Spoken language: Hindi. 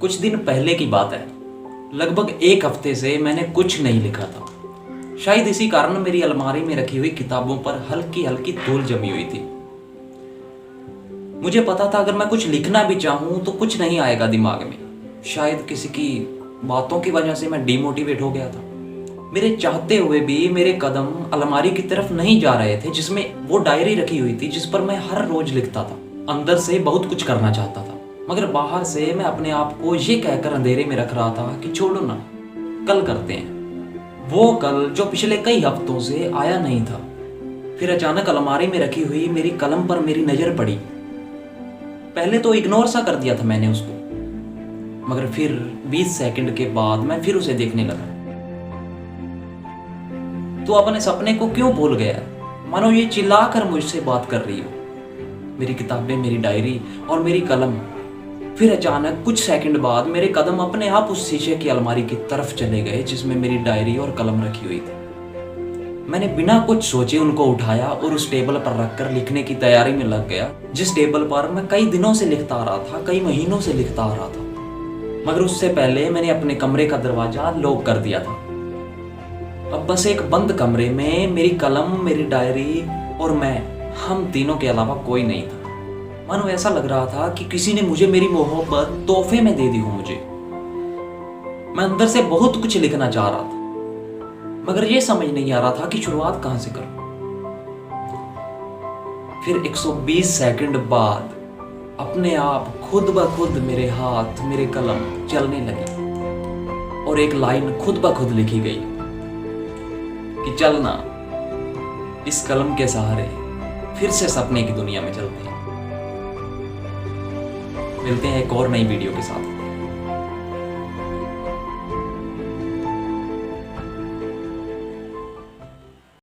कुछ दिन पहले की बात है। लगभग एक हफ्ते से मैंने कुछ नहीं लिखा था। शायद इसी कारण मेरी अलमारी में रखी हुई किताबों पर हल्की हल्की धूल जमी हुई थी। मुझे पता था अगर मैं कुछ लिखना भी चाहूं तो कुछ नहीं आएगा दिमाग में। शायद किसी की बातों की वजह से मैं डिमोटिवेट हो गया था। मेरे चाहते हुए भी मेरे कदम अलमारी की तरफ नहीं जा रहे थे जिसमें वो डायरी रखी हुई थी जिस पर मैं हर रोज लिखता था। अंदर से बहुत कुछ करना चाहता था, मगर बाहर से मैं अपने आप को ये कहकर अंधेरे में रख रहा था कि छोड़ो ना, कल करते हैं। वो कल जो पिछले कई हफ्तों से आया नहीं था। फिर अचानक अलमारी में रखी हुई मेरी कलम पर मेरी नजर पड़ी। पहले तो इग्नोर सा कर दिया था मैंने उसको, मगर फिर 20 सेकंड के बाद मैं फिर उसे देखने लगा। तो अपने सपने को क्यों भूल गया? मानो ये चिल्लाकर मुझसे बात कर रही हो। मेरी किताबें, मेरी डायरी और मेरी कलम। फिर अचानक कुछ सेकंड बाद मेरे कदम अपने आप उस शीशे की अलमारी की तरफ चले गए जिसमें मेरी डायरी और कलम रखी हुई थी। मैंने बिना कुछ सोचे उनको उठाया और उस टेबल पर रखकर लिखने की तैयारी में लग गया, जिस टेबल पर मैं कई दिनों से लिखता आ रहा था, कई महीनों से लिखता आ रहा था। मगर उससे पहले मैंने अपने कमरे का दरवाजा लॉक कर दिया था। अब बस एक बंद कमरे में मेरी कलम, मेरी डायरी और मैं, हम तीनों के अलावा कोई नहीं था। मानो ऐसा लग रहा था कि किसी ने मुझे मेरी मोहब्बत तोहफे में दे दी हो मुझे। मैं अंदर से बहुत कुछ लिखना चाह रहा था, मगर यह समझ नहीं आ रहा था कि शुरुआत कहां से करूं। फिर 120 सेकंड बाद अपने आप खुद ब खुद मेरे हाथ, मेरे कलम चलने लगी और एक लाइन खुद ब खुद लिखी गई कि चलना, इस कलम के सहारे फिर से सपने की दुनिया में चलते हैं। मिलते हैं एक और नई वीडियो के साथ।